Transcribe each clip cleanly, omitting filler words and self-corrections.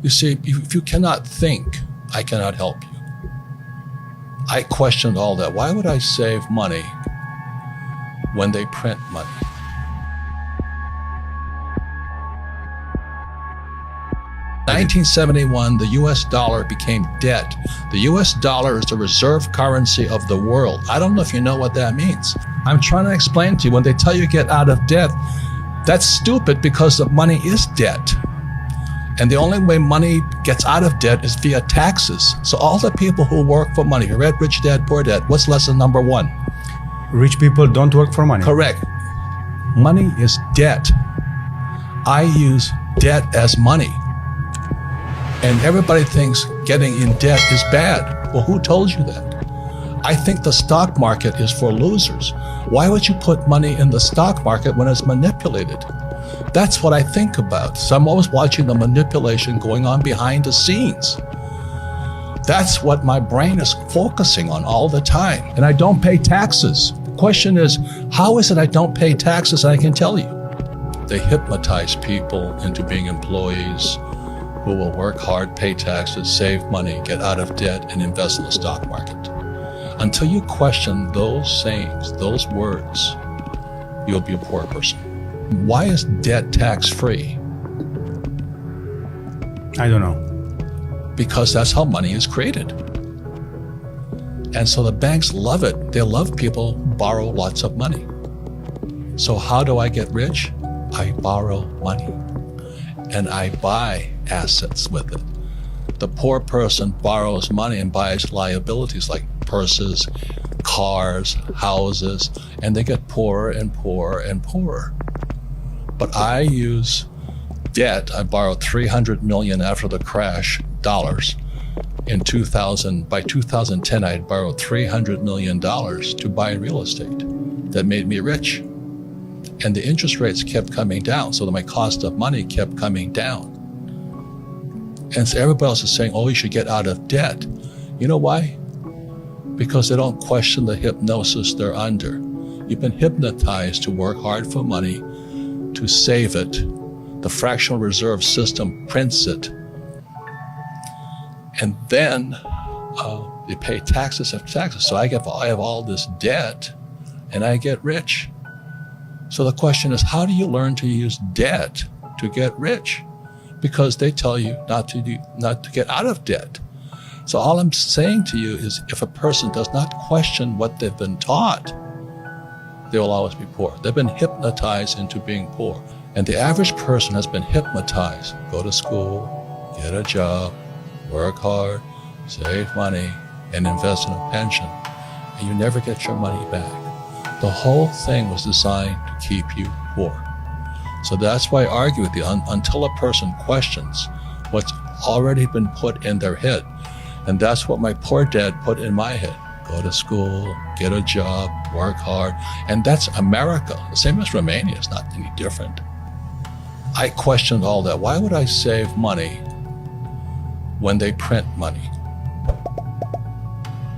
You see, if you cannot think, I cannot help you. I questioned all that. Why would I save money when they print money? In 1971, the US dollar became debt. The US dollar is the reserve currency of the world. I don't know if you know what that means. I'm trying to explain to you, when they tell you get out of debt, that's stupid because the money is debt. And the only way money gets out of debt is via taxes. So all the people who work for money, you read Rich Dad, Poor Dad, what's lesson number one? Rich people don't work for money. Correct. Money is debt. I use debt as money. And everybody thinks getting in debt is bad. Well, who told you that? I think the stock market is for losers. Why would you put money in the stock market when it's manipulated? That's what I think about. So I'm always watching the manipulation going on behind the scenes. That's what my brain is focusing on all the time. And I don't pay taxes. The question is, how is it I don't pay taxes? And I can tell you. They hypnotize people into being employees who will work hard, pay taxes, save money, get out of debt, and invest in the stock market. Until you question those sayings, those words, you'll be a poor person. Why is debt tax-free? I don't know. Because that's how money is created. And so the banks love it. They love people who borrow lots of money. So how do I get rich? I borrow money and I buy assets with it. The poor person borrows money and buys liabilities like purses, cars, houses, and they get poorer and poorer and poorer. But I use debt. I borrowed $300 million after the crash, dollars. In 2000, by 2010, I had borrowed $300 million to buy real estate. That made me rich. And the interest rates kept coming down, so that my cost of money kept coming down. And so everybody else is saying, oh, you should get out of debt. You know why? Because they don't question the hypnosis they're under. You've been hypnotized to work hard for money, to save it. The fractional reserve system prints it. And then you pay taxes after taxes. So I have all this debt and I get rich. So the question is, how do you learn to use debt to get rich? Because they tell you not to get out of debt. So all I'm saying to you is, if a person does not question what they've been taught, they will always be poor. They've been hypnotized into being poor. And the average person has been hypnotized. Go to school, get a job, work hard, save money, and invest in a pension. And you never get your money back. The whole thing was designed to keep you poor. So that's why I argue with you, until a person questions what's already been put in their head. And that's what my poor dad put in my head. Go to school, get a job, work hard. And that's America. The same as Romania. It's not any different. I questioned all that. Why would I save money when they print money?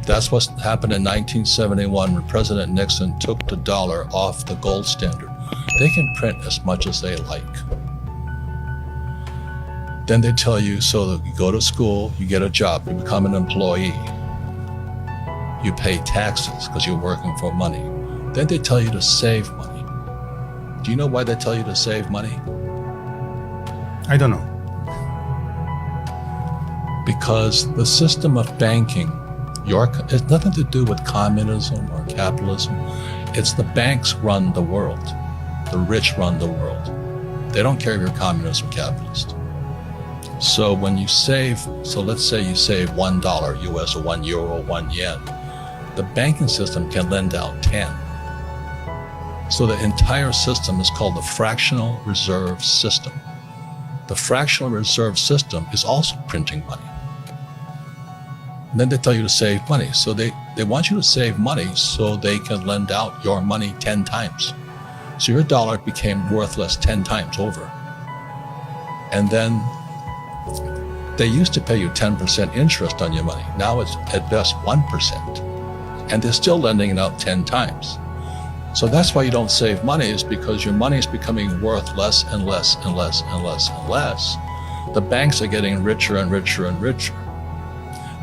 That's what happened in 1971 when President Nixon took the dollar off the gold standard. They can print as much as they like. Then they tell you, so that you go to school, you get a job, you become an employee. You pay taxes because you're working for money. Then they tell you to save money. Do you know why they tell you to save money? I don't know. Because the system of banking, it's nothing to do with communism or capitalism. It's the banks run the world. The rich run the world. They don't care if you're communist or capitalist. So when you save, so let's say you save $1 US or €1, 1 yen, the banking system can lend out 10. So the entire system is called the fractional reserve system. The fractional reserve system is also printing money. And then they tell you to save money. So they want you to save money so they can lend out your money 10 times. So your dollar became worthless 10 times over. And then they used to pay you 10% interest on your money. Now it's at best 1%. And they're still lending it out 10 times. So that's why you don't save money, is because your money is becoming worth less and less and less and less and less. The banks are getting richer and richer and richer.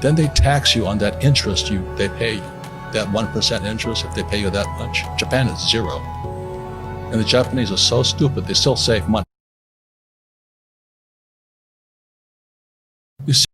Then they tax you on that interest they pay you. That 1% interest, if they pay you that much. Japan is 0. And the Japanese are so stupid, they still save money. You see